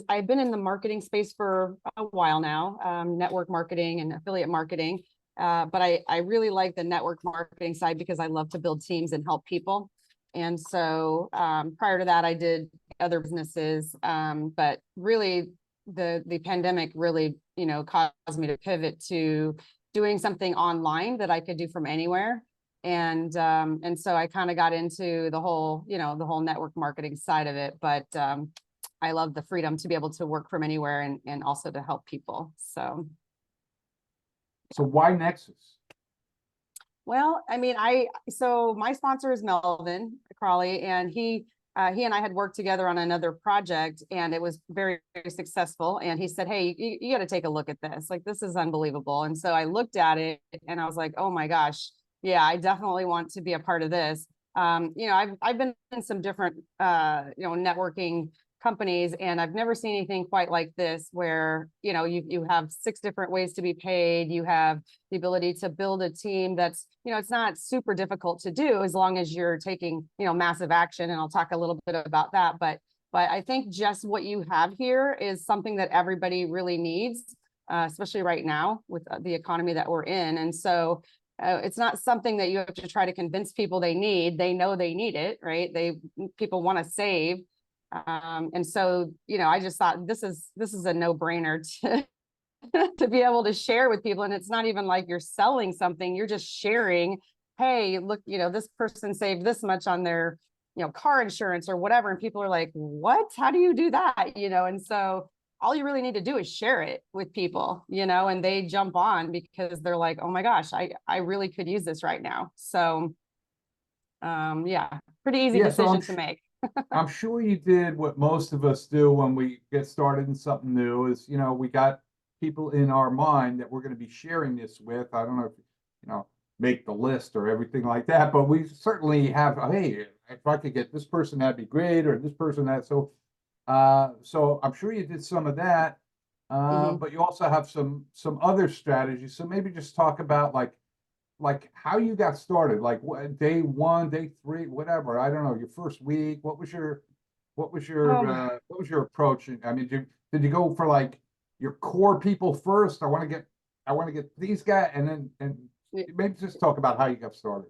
I've been in the marketing space for a while now, network marketing and affiliate marketing. But I really like the network marketing side because I love to build teams and help people. And so prior to that, I did other businesses. But really, the pandemic really, caused me to pivot to doing something online that I could do from anywhere. And so I kind of got into the whole network marketing side of it. But I love the freedom to be able to work from anywhere and also to help people. So why Nexus? Well, I mean, so my sponsor is Melvin Crawley, and he and I had worked together on another project, and it was very, very successful. And he said, "Hey, you got to take a look at this. Like, this is unbelievable." And so I looked at it, and I was like, "Oh my gosh, yeah, I definitely want to be a part of this." I've been in some different networking companies, and I've never seen anything quite like this, where you have 6 different ways to be paid. You have the ability to build a team that's, it's not super difficult to do as long as you're taking, massive action. And I'll talk a little bit about that. But I think just what you have here is something that everybody really needs, especially right now with the economy that we're in. And so it's not something that you have to try to convince people they need. They know they need it, right? People want to save. And so, I just thought this is a no-brainer to be able to share with people. And it's not even like you're selling something, you're just sharing, hey, look, this person saved this much on their, car insurance or whatever. And people are like, what? How do you do that? And so all you really need to do is share it with people, and they jump on because they're like, oh my gosh, I really could use this right now. So, yeah, pretty easy decision to make. I'm sure you did what most of us do when we get started in something new is, we got people in our mind that we're going to be sharing this with. I don't know if, make the list or everything like that, but we certainly have, hey, if I could get this person, that'd be great, or this person, that. So I'm sure you did some of that, but you also have some other strategies. So maybe just talk about like how you got started, like what, day 1, day 3, whatever. I don't know, your first week. What was your approach? I mean, did you go for like your core people first? I want to get these guys, and maybe just talk about how you got started.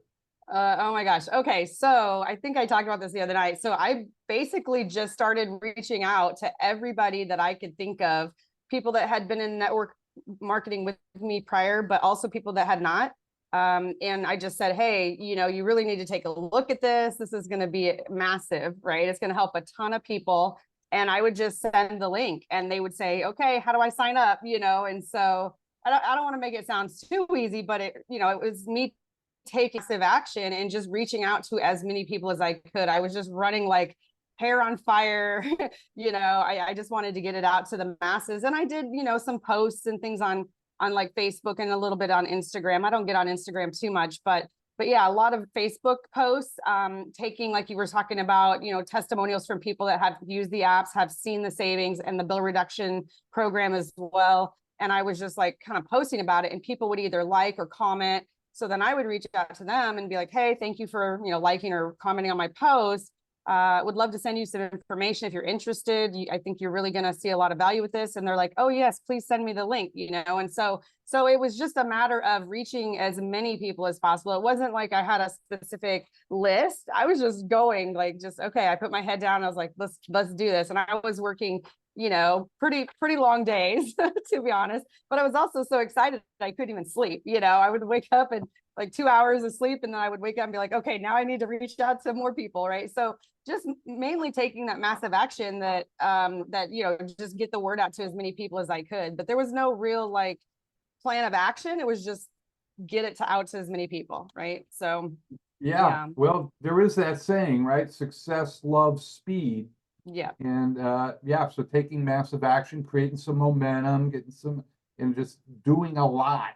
Oh my gosh. Okay. So I think I talked about this the other night. So I basically just started reaching out to everybody that I could think of, people that had been in network marketing with me prior, but also people that had not. And I just said, hey, you really need to take a look at this. This is going to be massive, right? It's going to help a ton of people. And I would just send the link and they would say, okay, how do I sign up? And so I don't want to make it sound too easy, but it was me taking massive action and just reaching out to as many people as I could. I was just running like hair on fire. I just wanted to get it out to the masses. And I did, some posts and things on like Facebook and a little bit on Instagram. I don't get on Instagram too much, but yeah, a lot of Facebook posts, taking, like you were talking about, testimonials from people that have used the apps, have seen the savings and the bill reduction program as well. And I was just like kind of posting about it, and people would either like or comment. So then I would reach out to them and be like, hey, thank you for, liking or commenting on my post. Would love to send you some information if you're interested. I think you're really going to see a lot of value with this. And they're like, oh yes, please send me the link, And so it was just a matter of reaching as many people as possible. It wasn't like I had a specific list. I was just going like, okay, I put my head down. I was like, let's do this. And I was working, pretty long days, to be honest, but I was also so excited I couldn't even sleep. I would wake up and like 2 hours of sleep, and then I would wake up and be like, okay, now I need to reach out to more people, right? So just mainly taking that massive action that just get the word out to as many people as I could. But there was no real like plan of action. It was just get it out to as many people, right? So yeah. Well, there is that saying, right? Success loves speed. Yeah. And so taking massive action, creating some momentum, getting some, and just doing a lot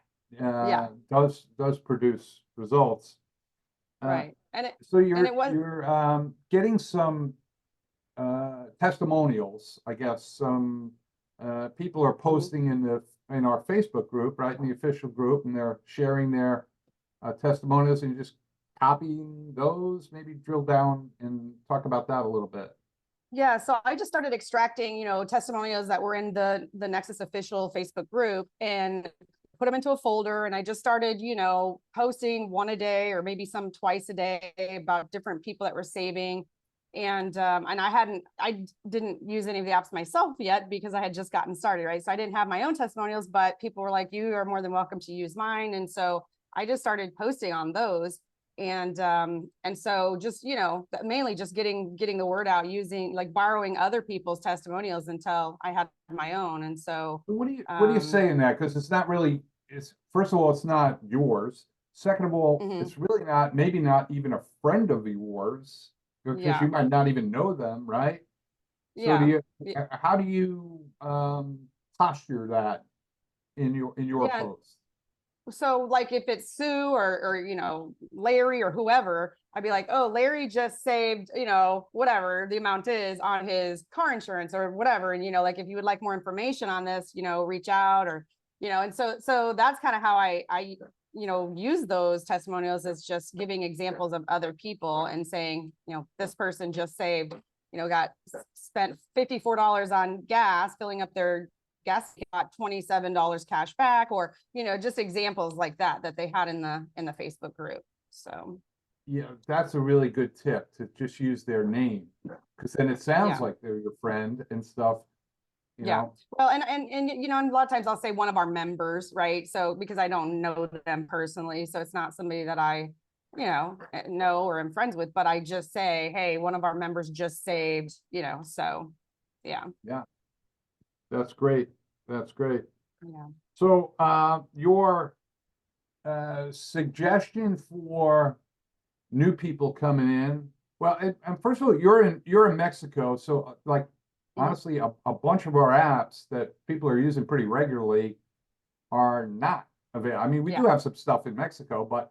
does produce results. Right. You're getting some testimonials, I guess. Some people are posting in our Facebook group, right, in the official group, and they're sharing their testimonials, and you're just copying those. Maybe drill down and talk about that a little bit. Yeah, so I just started extracting, testimonials that were in the Nexus official Facebook group and put them into a folder. And I just started, posting one a day or maybe some twice a day about different people that were saving. And I didn't use any of the apps myself yet because I had just gotten started, right? So I didn't have my own testimonials, but people were like, you are more than welcome to use mine. And so I just started posting on those. And so just, mainly just getting the word out, using, like, borrowing other people's testimonials until I had my own. And so What do you say in that? Because it's not really, it's, first of all, it's not yours. Second of all, mhm, it's really not, maybe not even a friend of yours, because you yeah, might not even know them, right? So yeah, how do you posture that in your yeah. post? So like if it's Sue or Larry or whoever, I'd be like, oh, Larry just saved, whatever the amount is on his car insurance or whatever. And like if you would like more information on this, reach out, or and so that's kind of how I use those testimonials, as just giving examples of other people and saying, this person just saved, got spent $54 on gas filling up their gas, got $27 cash back, or just examples like that they had in the Facebook group. So Yeah, that's a really good tip, to just use their name, because then it sounds yeah, like they're your friend and stuff, you yeah. know? Well, and a lot of times I'll say one of our members, right? So because I don't know them personally, so it's not somebody that I know or am friends with, but I just say, hey, one of our members just saved, so yeah. Yeah, that's great. That's great. Yeah. So, your suggestion for new people coming in. Well, and first of all, you're in Mexico, so like Mhm. honestly, a bunch of our apps that people are using pretty regularly are not available. I mean, we do Yeah, have some stuff in Mexico, but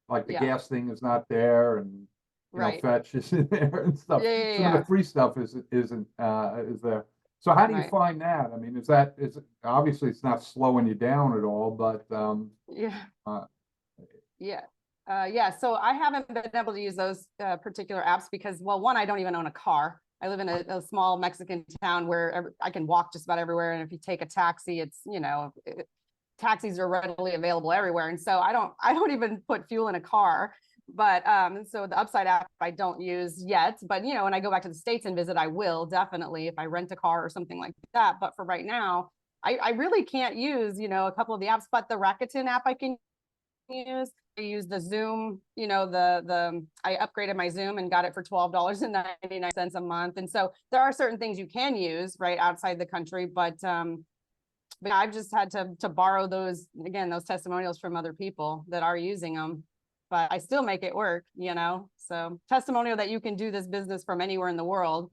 like the yeah, gas thing is not there, and right. Fetch is in there and stuff. Yeah, yeah, Some of the yeah. free stuff isn't is there. So how do you Right. find that? I mean, is obviously it's not slowing you down at all, but Yeah. uh, Yeah. Yeah. So I haven't been able to use those particular apps because, well, one, I don't even own a car. I live in a small Mexican town where I can walk just about everywhere. And if you take a taxi, it's, taxis are readily available everywhere. And so I don't even put fuel in a car. But so the Upside app I don't use yet. But, when I go back to the States and visit, I will definitely, if I rent a car or something like that. But for right now, I really can't use, a couple of the apps, but the Rakuten app I can use. I use the Zoom, I upgraded my Zoom and got it for $12.99 a month. And so there are certain things you can use right outside the country, but I've just had to borrow those testimonials from other people that are using them. But I still make it work. So testimonial that you can do this business from anywhere in the world.